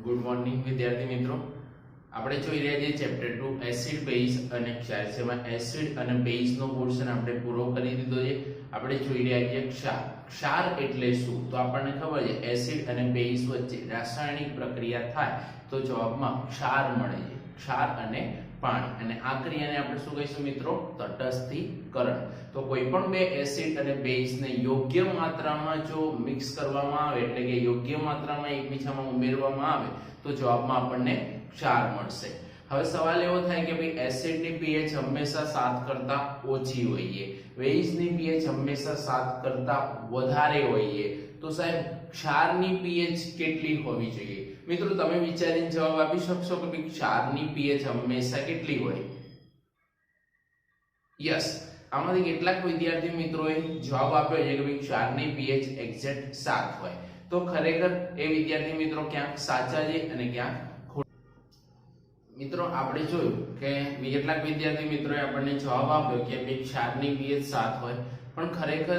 Good morning વિદ્યાર્થી મિત્રો, આપણે જોઈ રહ્યા છીએ ચેપ્ટર 2 એસિડ બેઝ અને ક્ષાર. જેમાં એસિડ અને બેઝ નો પોર્શન આપણે પૂરો કરી દીધો છે. આપણે જોઈ રહ્યા છીએ ક્ષાર. ક્ષાર એટલે શું? તો આપણને ખબર છે એસિડ અને બેઝ વચ્ચે રાસાયણિક પ્રક્રિયા થાય તો જવાબમાં ક્ષાર મળે છે. ક્ષાર અને પાણી. અને આ ક્રિયાને આપણે શું કહીશું મિત્રો? તટસ્થીકરણ. તો કોઈ પણ બે એસિડ અને બેઝ ને યોગ્ય માત્રામાં જો મિક્સ કરવામાં આવે એટલે કે યોગ્ય માત્રામાં એકબીજામાં ઉમેરવામાં આવે તો જવાબમાં આપણને ક્ષાર મળશે. હવે સવાલ એવો થાય કે ભાઈ એસિડ ની pH હંમેશા 7 કરતા ઓછી હોઈએ, બેઝ ની pH હંમેશા 7 કરતા વધારે હોઈએ, તો સાહેબ ક્ષારની pH કેટલી હોવી જોઈએ? મિત્રો તમે વિચારીને જવાબ આપી શકશો કે ભાઈ ક્ષારની pH હંમેશા કેટલી હોય? યસ, આમાંથી કેટલાક વિદ્યાર્થી મિત્રોએ જવાબ આપ્યો છે કે ભાઈ ક્ષારની pH એક્ઝેક્ટ 7 હોય. તો ખરેખર એ વિદ્યાર્થી મિત્રો ક્યાંક સાચા છે અને ક્યાંક મિત્રો આપણે જોયું કે કેટલાક વિદ્યાર્થી મિત્રોએ આપણને જવાબ આપ્યો કે ભાઈ ક્ષારની pH 7 હોય, પણ ખરેખર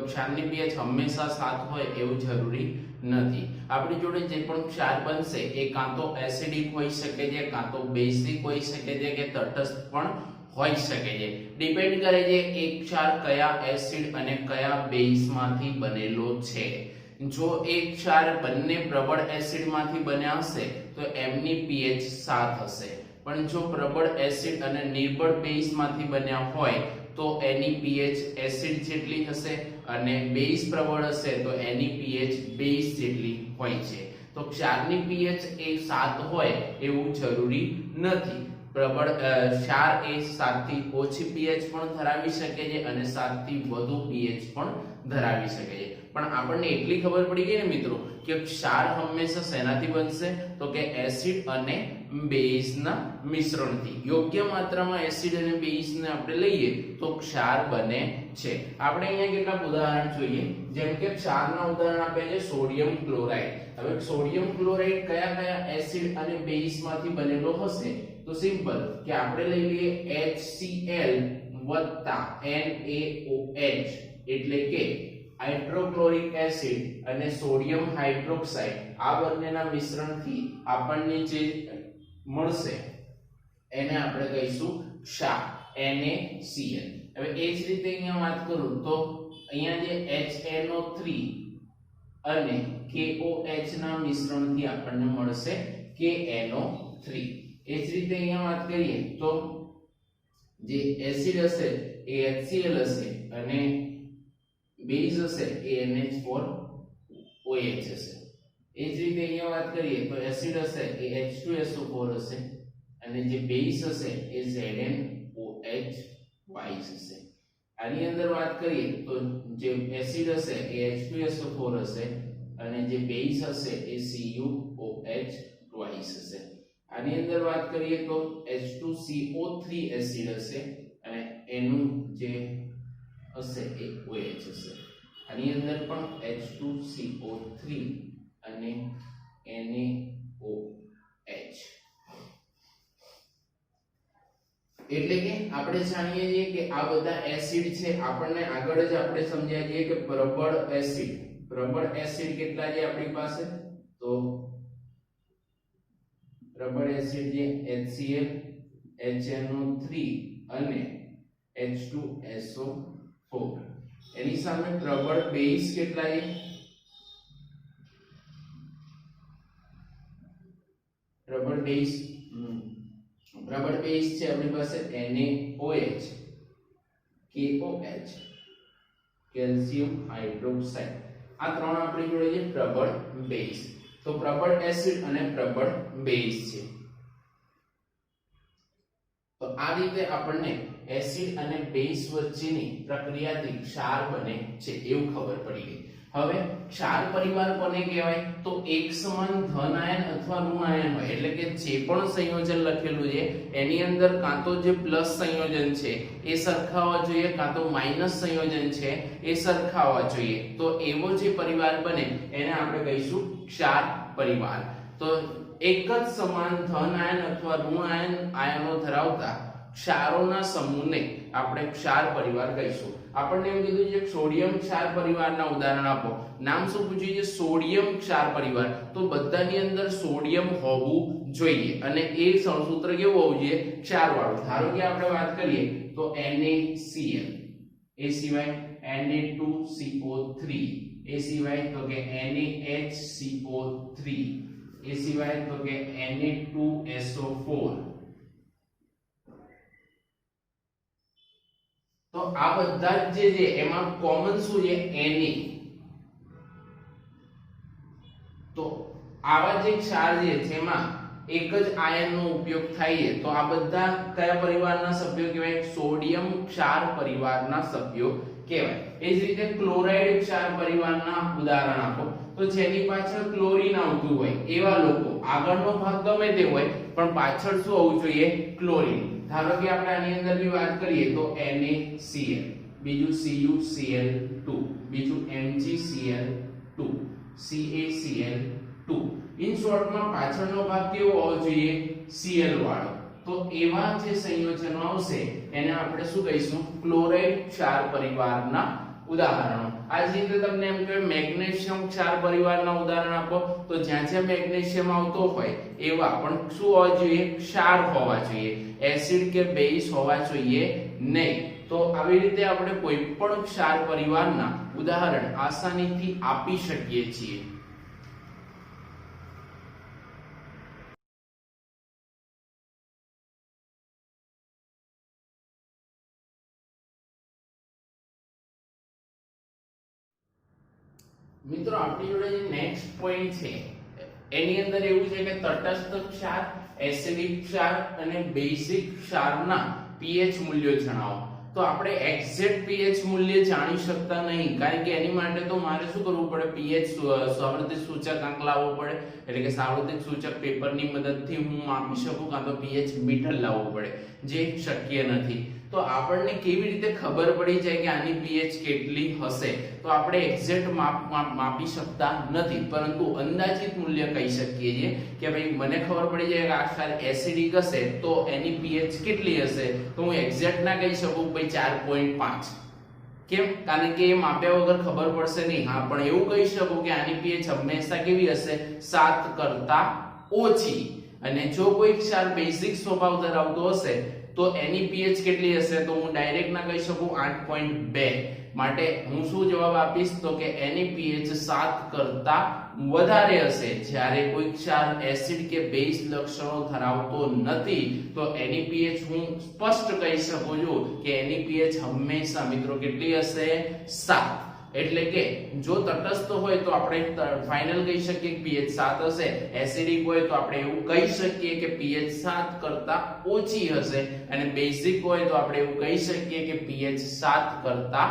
ક્ષારની pH હંમેશા 7 હોય એવું જરૂરી નથી. આપણી જોડે જે પણ ક્ષાર બનશે એ કાં તો એસિડિક હોઈ શકે છે, કાં તો બેઝિક હોઈ શકે છે, કે તટસ્થ પણ હોઈ શકે છે. ડિપેન્ડ કરે છે એક ક્ષાર કયા એસિડ અને કયા બેઝ માંથી બનેલો છે. જો એક ક્ષાર બંને પ્રબળ એસિડ માંથી બન્યા હશે તો એમની pH 7 હશે, પણ જો પ્રબળ એસિડ અને નિર્બળ બેઝ માંથી બન્યા હોય તો એની pH એસિડ જેટલી હશે, અને બેઝ પ્રબળ હશે તો એની pH બેઝ જેટલી હોય છે. તો ક્ષારની pH એ 7 હોય એવું જરૂરી નથી. પ્રબળ ક્ષાર એ 7 થી ઓછી pH પણ ધરાવી શકે છે અને 7 થી વધુ pH પણ ધરાવી શકે છે. પણ આપણને એટલી ખબર પડી ગઈ ને મિત્રો કે ક્ષાર હંમેશા શેનાથી બનશે? તો કે એસિડ અને બેઝ ના મિશ્રણથી. યોગ્ય માત્રામાં એસિડ અને બેઝ ને આપણે લઈએ તો ક્ષાર બને છે. આપણે અહીંયા કેટલાક ઉદાહરણ જોઈએ. જેમ કે ક્ષારના ઉદાહરણ આપે છે સોડિયમ ક્લોરાઇડ. હવે સોડિયમ ક્લોરાઇડ કયા કયા એસિડ અને બેઝ માંથી બનેલો હશે? તો સિમ્પલ કે આપણે લઈ લઈએ HCl વત્તા NaOH, એટલે કે હાઇડ્રોક્લોરિક એસિડ અને સોડિયમ હાઇડ્રોક્સાઇડ. આ બંનેના મિશ્રણથી આપણને જે મળશે એને આપણે કહીશું ક્ષાર, NaCl. હવે એ જ રીતે અહીંયા વાત કરું તો અહીંયા જે HNO3 અને KOH ના મિશ્રણથી આપણને મળશે KNO3. એ જ રીતે અહીંયા વાત કરીએ તો જે એસિડ હશે એ HCl હશે અને બેઝ હશે એ NH4OH હશે. એ જ રીતે અહીંયા વાત કરીએ તો એસિડ હશે એ H2SO4 હશે અને જે બેઝ હશે એ ZnOH હશે. આની અંદર વાત કરીએ તો જે એસિડ હશે એ H2SO4 હશે અને જે બેઝ હશે એ CuOH હશે. આની અંદર વાત કરીએ તો H2CO3 એસિડ હશે અને એનું જે હશે એ OH હશે. આની અંદર પણ H2CO3 અને NaOH. એટલે કે આપણે જાણીએ છીએ કે આ બધા એસિડ છે. આપણને આગળ જ આપણે સમજ્યા છીએ કે પ્રબળ એસિડ કેટલા છે આપણી પાસે? તો પ્રબળ એસિડ જે HCl, HNO3 અને H2SO4. એની સામે પ્રબળ બેઝ કેટલા છે? પ્રબળ બેઝ છે આપણી પાસે NaOH, KOH, કેલ્શિયમ હાઇડ્રોક્સાઇડ. આ ત્રણ આપણી જોડે છે પ્રબળ બેઝ. તો પ્રબળ એસિડ અને પ્રબળ બેઝ છે. તો આ રીતે આપણને એસિડ અને બેઝ વચ્ચેની પ્રક્રિયાથી ક્ષાર બને છે એવું ખબર પડી ગઈ. હવે ક્ષાર પરિવાર કોને કહેવાય? તો એક સમાન ધન આયન અથવા ઋણ આયન હોય, એટલે કે જે પણ સંયોજન લખેલું છે એની અંદર કાં તો જે પ્લસ સંયોજન છે એ સરખા હોવા જોઈએ, કાં તો માઈનસ સંયોજન છે એ સરખા હોવા જોઈએ. તો એવો જે પરિવાર બને એને આપણે કહીશું ક્ષાર પરિવાર. તો એક જ સમાન ધન આયન અથવા ઋણ આયનો ધરાવતા ક્ષારોના સમૂહને આપણે ક્ષાર પરિવાર કહીશું. આપણને એમ કીધું છે સોડિયમ ક્ષાર પરિવારના ઉદાહરણ આપો. નામ શું પૂછ્યું છે? સોડિયમ ક્ષાર પરિવાર. તો બધાની અંદર સોડિયમ હોવું જોઈએ અને એ સૂત્ર કેવું હોવું જોઈએ? ક્ષાર વાળું. ધારો કે આપણે વાત કરીએ તો NaCl, એ સિવાય Na2CO3, એ સિવાય તો કે NaHCO3, એ સિવાય તો કે Na2SO4. તો આ બધા જે છે એમાં કોમન શું છે? Na. તો આવા જે ક્ષાર છે જેમાં એક જ આયનનો ઉપયોગ થાય છે તો આ બધા કયા પરિવારના સભ્યો કહેવાય? સોડિયમ ક્ષાર પરિવારના સભ્યો કહેવાય. એ જ રીતે ક્લોરાઇડ ક્ષાર પરિવારના ઉદાહરણ આપો. તો જેની પાછળ ક્લોરીન આવતું હોય એવા લોકો, આગળનો ભાગ ગમે તે હોય પણ પાછળ શું હોવું જોઈએ? ક્લોરીન. ધારો કે આપણે આની અંદર બી વાત કરીએ તો NaCl, બીજું CuCl2, બીજું MgCl2, CaCl2. ઇન શોર્ટમાં પાછળનો ભાગ કેવો હોવો જોઈએ? Cl વાળો. તો એવા જે સંયોજનો આવશે એને આપણે શું કહીશું? ક્લોરાઇડ ક્ષાર પરિવારના ઉદાહરણો. આ જ રીતે તમને એમ કહેવાય મેગ્નેશિયમ ક્ષાર પરિવારના ઉદાહરણ આપો. તો જ્યાં જ્યાં મેગ્નેશિયમ આવતો હોય એવા પણ શું હોવા જોઈએ? ક્ષાર હોવા જોઈએ, એસિડ કે બેઝ હોવા જોઈએ નહીં. તો આવી રીતે આપણે કોઈ પણ ક્ષાર પરિવારના ઉદાહરણ આસાનીથી આપી શકીએ છીએ. મિત્રો આપણી જોડે જે નેક્સ્ટ પોઈન્ટ છે એની અંદર એવું છે કે તટસ્થ ક્ષાર, એસિડિક ક્ષાર અને બેઝિક ક્ષારના pH મૂલ્યો જણાવો. તો આપણે એક્ઝેક્ટ pH મૂલ્ય જાણી શકતા નહીં કારણ કે એની માટે તો મારે શું કરવું પડે? pH સાર્વત્રિક સૂચકાંક લાવવો પડે. એટલે કે સાર્વત્રિક સૂચક પેપરની મદદથી હું માપી શકું કાં તો pH મીટર લાવવું પડે, જે શક્ય નથી. તો આપણને કેવી રીતે ખબર પડી જાય કે આની pH કેટલી હશે? તો આપણે એક્ઝેક્ટ માપી શકતા નથી પરંતુ અંદાજિત મૂલ્ય કહી શકીએ છીએ કે ભાઈ મને ખબર પડી જાય કે આ ક્ષાર એસિડિક હશે તો એની pH કેટલી હશે? તો હું એક્ઝેક્ટ ના કહી શકું ભાઈ 4.5. કેમ? કારણ કે એ માપ્યા વગર ખબર પડશે નહીં. હા, પણ એવું કહી શકું કે આની pH હંમેશા કેવી હશે? 7 કરતા ઓછી. અને જો કોઈ ક્ષાર બેઝિક સ્વભાવ ધરાવતો હશે તો એની pH કેટલી હશે? તો હું ડાયરેક્ટ ના કહી શકું 8.2. માટે હું શું જવાબ આપીશ? તો કે એની pH 7 કરતા વધારે હશે. જ્યારે કોઈ ક્ષાર એસિડ કે બેઝ લક્ષણો ધરાવતો નથી તો એની pH હું સ્પષ્ટ કહી શકું છું કે એની pH હંમેશા મિત્રો કેટલી હશે? 7. એટલે કે જો તટસ્થ હોય તો આપણે ફાઇનલ કહી શકીએ કે pH 7 હશે. એસિડિક હોય તો આપણે એવું કહી શકીએ કે pH 7 કરતા ઓછી હશે અને બેઝિક હોય તો આપણે એવું કહી શકીએ કે pH 7 કરતા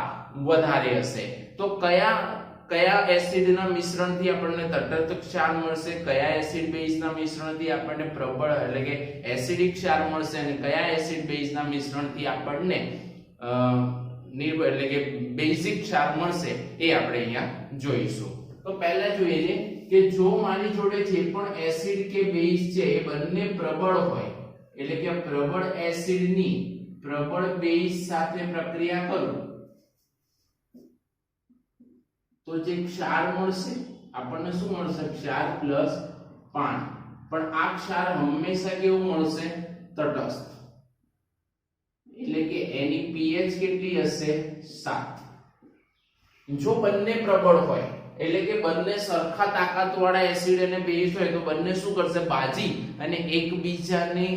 વધારે હશે. તો કયા એસિડના મિશ્રણથી આપણને તટસ્થ ક્ષાર મળશે, કયા એસિડ બેઝના મિશ્રણથી આપણને પ્રબળ એટલે કે એસિડિક ક્ષાર મળશે અને કયા એસિડ બેઝના મિશ્રણથી આપણને એટલે કે બેઝિક ક્ષાર મળશે એ આપણે અહીંયા જોઈશું. તો પહેલા જોઈએ કે જો મારી જોડે જે પણ એસિડ કે બેઝ છે એ બંને પ્રબળ હોય એટલે કે પ્રબળ એસિડની પ્રબળ બેઝ સાથે પ્રક્રિયા કરું તો જે ક્ષાર મળશે આપણને શું મળશે? ક્ષાર પ્લસ પાણી. પણ આ ક્ષાર હંમેશા કેવું મળશે? તટસ્થ. એટલે કે એની pH કેટલી હશે? 7. જો બંને પ્રબળ હોય એટલે કે બંને સરખા તાકાતવાળા એસિડ અને બેઝ હોય તો બંને શું કરશે? બાજી અને એકબીજાની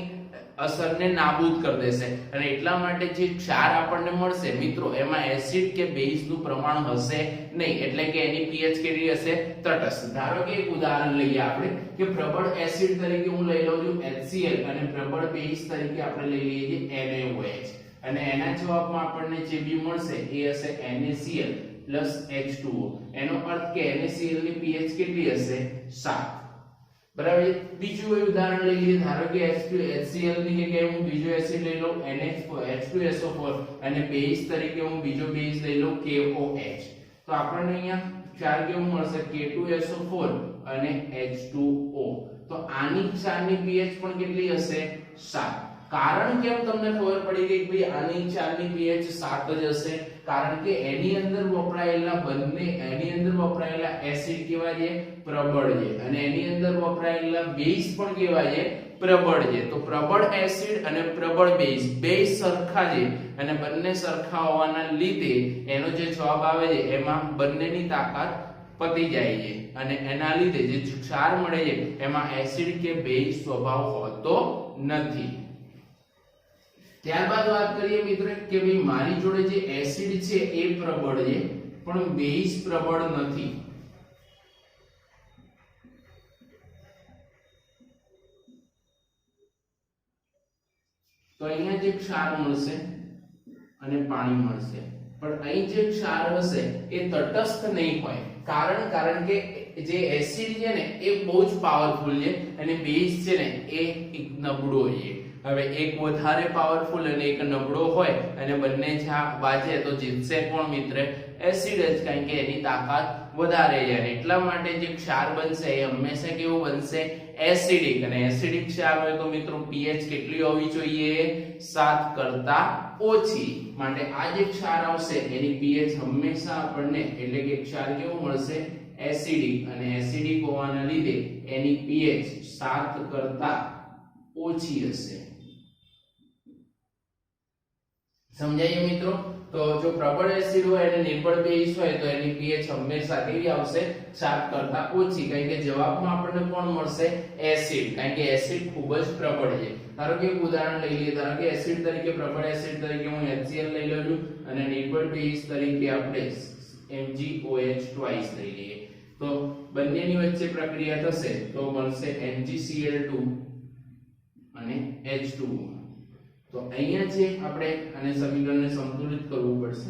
અસરને નાબૂદ કરી દેશે અને એટલા માટે જે ક્ષાર આપણને મળશે મિત્રો એમાં એસિડ કે બેઝનું પ્રમાણ હશે નહીં. એટલે કે એની pH કેટલી હશે? તટસ્થ. ધારો કે એક ઉદાહરણ લઈએ આપણે કે પ્રબળ એસિડ તરીકે હું લઈ લઉં છું HCl અને પ્રબળ બેઝ તરીકે આપણે લઈ લઈએ છીએ NaOH અને એના જવાબમાં આપણને જે બી મળશે એ હશે NaCl H2O. એનો અર્થ કે NaCl ની pH કેટલી હશે? 7. બરાબર. બીજું ઉદાહરણ લઈ લઈએ. ધારો કે HCl ની જગ્યાએ હું બીજો એસિડ લઈ લઉં H2SO4 અને બેઝ તરીકે હું બીજો બેઝ લઈ લઉં KOH. તો આપણને અહીંયા ક્ષાર કેવું મળશે? K2SO4 અને H2O. તો આની ક્ષારની pH પણ કેટલી હશે? 7. કારણ કેમ તમને ખબર પડી ગઈ કે ભાઈ આની ક્ષારની pH 7 જ હશે? કારણ કે એની અંદર વપરાયેલા એસિડ કેવા છે? પ્રબળ છે. અને એની અંદર વપરાયેલા બેઝ પણ કેવા છે? પ્રબળ છે. તો પ્રબળ એસિડ અને પ્રબળ બેઝ બે સરખા છે અને બંને સરખા હોવાના લીધે એનો જે જવાબ આવે છે એમાં બંનેની તાકાત પતી જાય છે અને એના લીધે જે ક્ષાર મળે છે એમાં એસિડ કે બેઝ સ્વભાવ હોતો નથી. ત્યારબાદ વાત કરીએ મિત્રો કે ભાઈ મારી જોડે જે એસિડ છે એ પ્રબળ છે પણ બેઝ પ્રબળ નથી. તો અહીંયા જે ક્ષાર મળશે અને પાણી મળશે પણ અહીં જે ક્ષાર હશે એ તટસ્થ નહીં હોય. કારણ કે જે એસિડ છે ને એ બહુ જ પાવરફુલ છે અને બેઝ છે ને એ એક નબળો છે. હવે એક વધારે પાવરફુલ અને એક નબળો હોય અને બંને વાજે તો જીતશે કોણ મિત્ર? એસિડ જ, કારણ કે એની તાકાત વધારે છે. એટલા માટે જે ક્ષાર બનશે એ હંમેશા કેવું બનશે? એસિડિક. અને એસિડિક ક્ષાર હોય તો મિત્રો pH કેટલી હોવી જોઈએ? 7 કરતા ઓછી. માટે આ જે ક્ષાર આવશે એની pH હંમેશા આપણને એટલે કે ક્ષાર કેવું મળશે? એસિડિક. અને એસિડિક હોવાના લીધે એની pH 7 કરતા ઓછી હશે. સમજાયું મિત્રો? તો જો પ્રબળ એસિડ હોય અને નિર્બળ બેઝ હોય તો એની pH હંમેશા કેવી આવશે? 7 કરતા ઓછી. કારણ કે જવાબમાં આપણને કોણ મળશે? એસિડ. કારણ કે એસિડ ખૂબ જ પ્રબળ છે. ધારો કે એક ઉદાહરણ લઈ લઈએ. ધારો કે એસિડ તરીકે પ્રબળ એસિડ તરીકે હું HCl લઈ લઉં છું અને નિર્બળ બેઝ તરીકે આપણે MgOH ટ્વાઇસ લઈ લઈએ. તો બંનેની વચ્ચે પ્રક્રિયા થશે તો બનશે MgCl2 અને H2O. તો અહીંયા છે આપણે આને સમીકરણને સંતુલિત કરવું પડશે.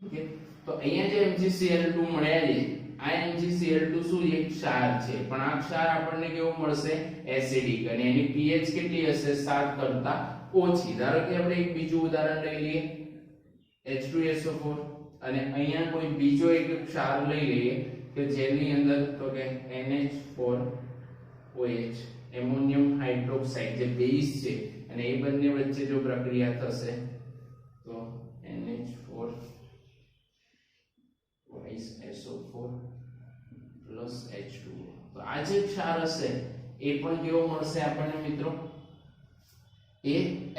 ઓકે, તો અહીંયા જે MgCl2 મળ્યા છે આ MgCl2 શું છે? ક્ષાર છે. પણ આ ક્ષાર આપણને કેવું મળશે? એસિડિક. અને એની pH કેટલી હશે? 7 કરતા ઓછી. ધારો કે આપણે એક બીજું ઉદાહરણ લઈ લઈએ H2SO4 અને અહીંયા કોઈ બીજો એક ક્ષાર લઈ લઈએ કે જેની અંદર તો કે NH4OH એમોનિયમ હાઇડ્રોક્સાઇડ જે બેઝ છે અને એ બંને વચ્ચે જો પ્રક્રિયા થશે તો NH4 SO4 H2O. તો આ જે ક્ષાર હશે એ પણ કેવો મળશે આપણને મિત્રો? એ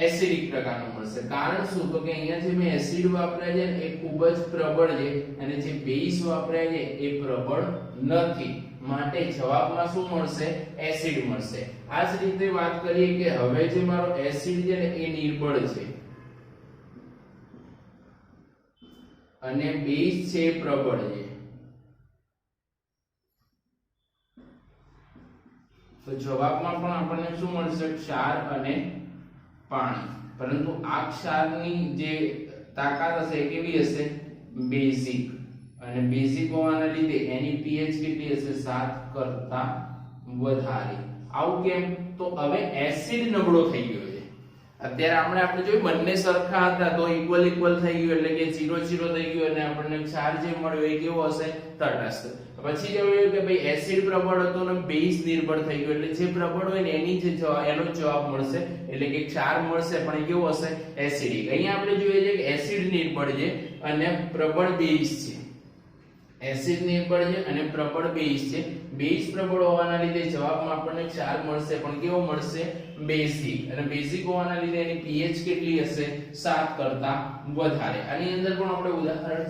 એસિડિક પ્રકારનો મળશે. કારણ શું? તો કે અહીંયા જે મેં એસિડ વાપર્યા છે એ ખૂબ જ પ્રબળ છે અને જે બેઝ વાપર્યા છે એ પ્રબળ નથી. માટે જવાબમાં શું મળશે? એસિડ મળશે. આ જ રીતે વાત કરીએ કે હવે જે મારો એસિડ છે ને એ નિર્બળ છે અને બેઝ છે એ પ્રબળ છે. તો જવાબમાં પણ આપણને શું મળશે? ક્ષાર અને પાણી. પરંતુ આ ક્ષારની જે તાકાત હશે એ કેવી હશે? બેઝિક. અને બેઝિક હોવાના લીધે એની pH કેટલી હશે? 7 કરતા વધારે. આવું કેમ? તો હવે એસિડ નબળો થઈ ગયો છે. અત્યારે આપણે જોયું બંને સરખા હતા તો ઇક્વલ થઈ ગયું એટલે કે 0-0 થઈ ગયું અને આપણને ક્ષાર જે મળ્યો એ કેવો હશે? તટસ્થ. પછી જોયું કે ભાઈ એસિડ પ્રબળ હતો અને બેઝ નિર્બળ થઈ ગયો એટલે જે પ્રબળ હોય ને એનો જવાબ મળશે એટલે કે ક્ષાર મળશે પણ એ કેવો હશે? એસિડિક. અહીંયા આપણે જોઈએ છે કે એસિડ નિર્બળ છે અને પ્રબળ બેઝ છે. એસિડ નિર્બળ છે અને પ્રબળ બેઝ છે. બેઝ પ્રબળ હોવાના લીધે જવાબમાં આપણને ક્ષાર મળશે પણ કેવો મળશે? બેઝિક. અને બેઝિક હોવાના લીધે એની pH કેટલી હશે? 7 કરતા વધારે. આની અંદર પણ આપણે ઉદાહરણ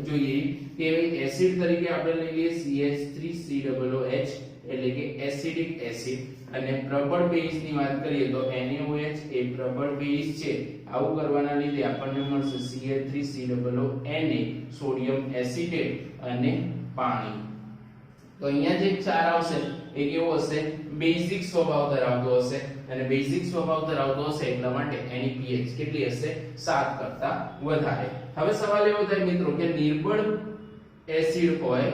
જોઈએ કે એસિડ તરીકે આપણે લઈ લઈએ CH3COOH એટલે કે એસિડિક એસિડ. અને પ્રબળ બેઝ ની વાત કરીએ તો NaOH એ પ્રબળ બેઝ છે. આવું કરવાના લીધે આપણને મળશે Cl3COONa સોડિયમ એસિટેટ અને પાણી. તો અહીંયા જે ક્ષાર આવશે એ કેવો હશે? બેઝિક સ્વભાવ ધરાવતો હશે અને બેઝિક સ્વભાવ ધરાવતો હશે એટલા માટે એની pH કેટલી હશે? 7 કરતા વધારે. હવે સવાલ એવો થાય મિત્રો કે નિર્બળ એસિડ હોય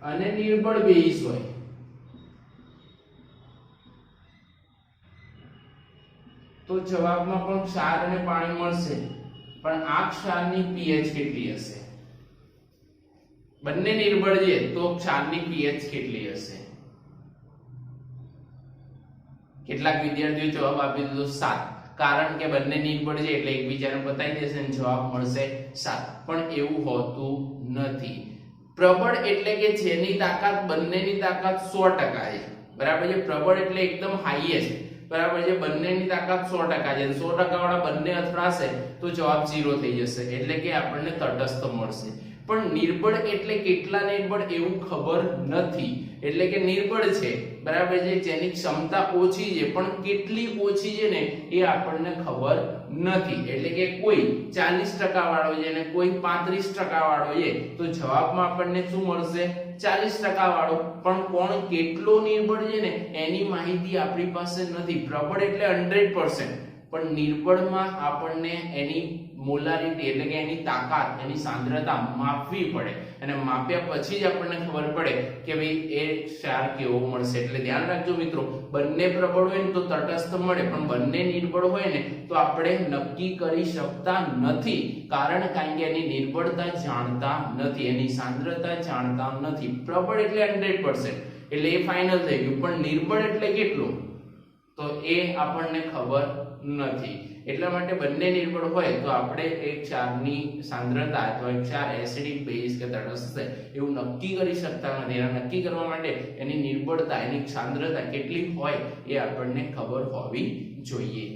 અને નિર્બળ બેઝ હોય તો જવાબમાં પણ ક્ષાર અને પાણી મળશે પણ આ ક્ષારની pH કેટલી હશે? બંને નિર્બળ છે તો ક્ષારની pH કેટલી હશે? કેટલાક વિદ્યાર્થીઓ જવાબ આપી દીધો 7, કારણ કે બંને નિર્બળ છે એટલે એકબીજાને બતાવી દેશે અને જવાબ મળશે 7, પણ એવું હોતું નથી. પ્રબળ એટલે કે જેની તાકાત બંનેની તાકાત 100% છે, બરાબર છે. પ્રબળ એટલે એકદમ હાઈએસ્ટ, બરાબર છે. બંનેની તાકાત 100% છે, 100% વાળા બંને અથડાશે તો જવાબ 0 થઈ જશે, એટલે કે આપણને તટસ્થ મળશે. પણ નિર્બળ એટલે કેટલા નિર્બળ એવું ખબર નથી, એટલે કે નિર્બળ છે, બરાબર છે, જેની ક્ષમતા ઓછી છે પણ કેટલી ઓછી છે ને એ આપણને ખબર નથી. એટલે કે કોઈ 40% વાળો છે અને કોઈ 35% વાળો છે તો જવાબમાં આપણને શું મળશે? 40% વાળો. પણ કોણ કેટલો નિર્બળ છે ને એની માહિતી આપણી પાસે નથી. પ્રબળ એટલે 100%, પણ નિર્બળમાં આપણને એની મોલારિટી એટલે કે એની તાકાત, એની સાંદ્રતા માપવી પડે, અને માપ્યા પછી જ આપણને ખબર પડે કે ભાઈ એ ક્ષાર કેવો મળશે. એટલે ધ્યાન રાખજો મિત્રો, બંને પ્રબળ હોય ને તો તટસ્થ મળે, પણ બંને નિર્બળ હોય ને તો આપણે નક્કી કરી શકતા નથી, કારણ કે એની નિર્બળતા જાણતા નથી, એની સાંદ્રતા જાણતા નથી. પ્રબળ એટલે 100% એટલે એ ફાઇનલ થઈ ગયું, પણ નિર્બળ એટલે કેટલું તો એ આપણને ખબર નથી. એટલા માટે બંને નિર્બળ હોય તો આપણે એક ક્ષારની સાંદ્રતા અથવા એક ક્ષાર એસિડિક, બેઝ કે તટસ્થ છે એવું નક્કી કરી શકતા નથી. એના નક્કી કરવા માટે એની નિર્બળતા, એની સાંદ્રતા કેટલી હોય એ આપણને ખબર હોવી જોઈએ.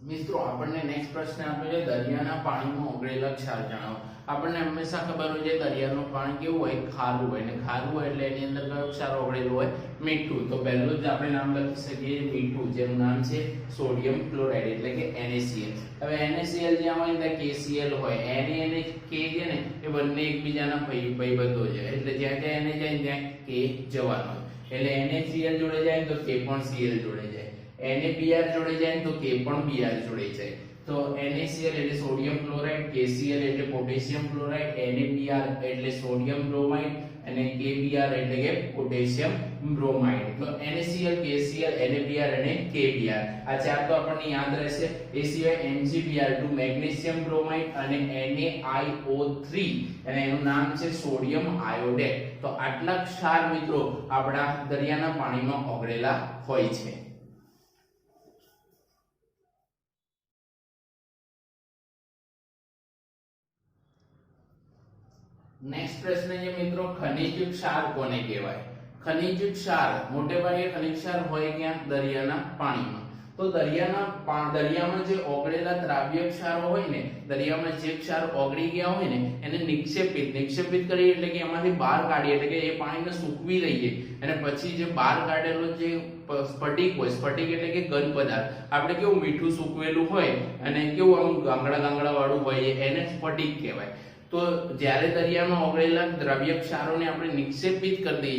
મિત્રો આપણને નેક્સ્ટ પ્રશ્ન આપ્યો છે, દરિયાના પાણીમાં ઓગળેલા ક્ષાર જણાવો. આપણને હંમેશા ખબર હોય છે દરિયાનું પાણી કેવું હોય? ખારું હોય, અને ખારું હોય એટલે એની અંદર કયો ક્ષાર ઓગળેલો હોય? મીઠું. તો પહેલું જ આપણે નામ લખી શકીએ મીઠું, જેનું નામ છે સોડિયમ ક્લોરાઇડ એટલે કે NaCl. હવે NaCl જ્યાં હોય ત્યાં KCl હોય. Na અને K છે ને એ બંને એકબીજાના ભાઈબંધો છે, એટલે જ્યાં જ્યાં Na જાય ત્યાં K જવાનો, એટલે NaCl જોડે જાય તો K પણ Cl જોડે જાય, NaBr જોડે જાય તો K પણ Br જોડે જાય. તો NaCl એટલે સોડિયમ ક્લોરાઇડ, KCl એટલે પોટેશિયમ ક્લોરાઇડ, NaBr એટલે સોડિયમ બ્રોમાઇડ અને KBr એટલે કે પોટેશિયમ બ્રોમાઇડ. તો NaCl, KCl, NaBr અને KBr આ ચાર તો આપણને યાદ રહેશે. એ સિવાય MgBr2 મેગ્નેશિયમ બ્રોમાઇડ અને NaIO3 અને એનું નામ છે સોડિયમ આયોડેટ. તો આટલા ક્ષાર મિત્રો આપણા દરિયાના પાણીમાં ઓગળેલા હોય છે. નેક્સ્ટ પ્રશ્ન છે મિત્રો, ખનિજ ક્ષાર કોને કહેવાય? ખનિજ ક્ષાર મોટે ભાગે ખનિજ ક્ષાર હોય ક્યાં? દરિયાના પાણીમાં. તો દરિયામાં જે ઓગળેલા દ્રાવ્ય ક્ષારો હોય ને, દરિયામાં જે ક્ષાર ઓગળી ગયા હોય ને એને નિક્ષેપિત કરીએ એટલે કે એમાંથી બહાર કાઢીએ, એટલે કે એ પાણીને સૂકવી લઈએ અને પછી જે બહાર કાઢેલો જે સ્ફટિક હોય, સ્ફટિક એટલે કે ઘન પદાર્થ, આપણે કેવું મીઠું સૂકવેલું હોય અને કેવું આમ ગાંગડા વાળું હોય એને સ્ફટિક કહેવાય. તો જ્યારે દરિયામાં ઓગળેલા દ્રવ્ય ક્ષારોને આપણે નિક્ષેપિત કરી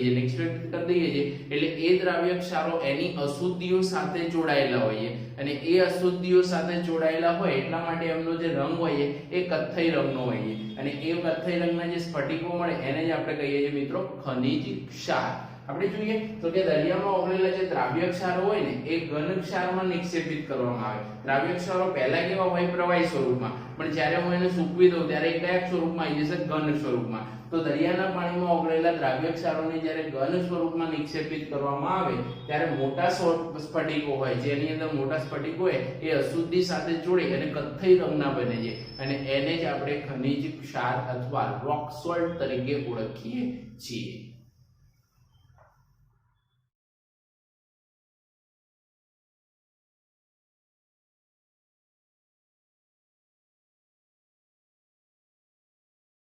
દઈએ એટલે એ દ્રવ્ય ક્ષારો એની અશુદ્ધિઓ સાથે જોડાયેલા હોય, અને એ અશુદ્ધિઓ સાથે જોડાયેલા હોય એટલા માટે એમનો જે રંગ હોય એ કથ્થઈ રંગનો હોય, અને એ કથ્થઈ રંગના જે સ્ફટિકો મળે એને જ આપણે કહીએ છીએ મિત્રો ખનિજ ક્ષાર. આપણે જોઈએ તો કે દરિયામાં ઓગળેલા જે દ્રાવ્ય ક્ષારો હોય ને એ ઘન ક્ષારમાં નિક્ષેપિત કરવામાં આવે. દ્રાવ્ય ક્ષારો પહેલા કેવા હોય? પ્રવાહી સ્વરૂપમાં, પણ જ્યારે હું એને સૂકવી દઉં ત્યારે એ કયા સ્વરૂપમાં આવી જશે? ઘન સ્વરૂપમાં. તો દરિયાના પાણીમાં ઓગળેલા દ્રાવ્ય ક્ષારોને જ્યારે ઘન સ્વરૂપમાં નિક્ષેપિત કરવામાં આવે ત્યારે મોટા સ્ફટિકો હોય, જેની અંદર મોટા સ્ફટિકો હોય એ અશુદ્ધિ સાથે જોડી અને કથ્થઈ રંગના બને છે, અને એને જ આપણે ખનિજ ક્ષાર અથવા રોક સોલ્ટ તરીકે ઓળખીએ છીએ.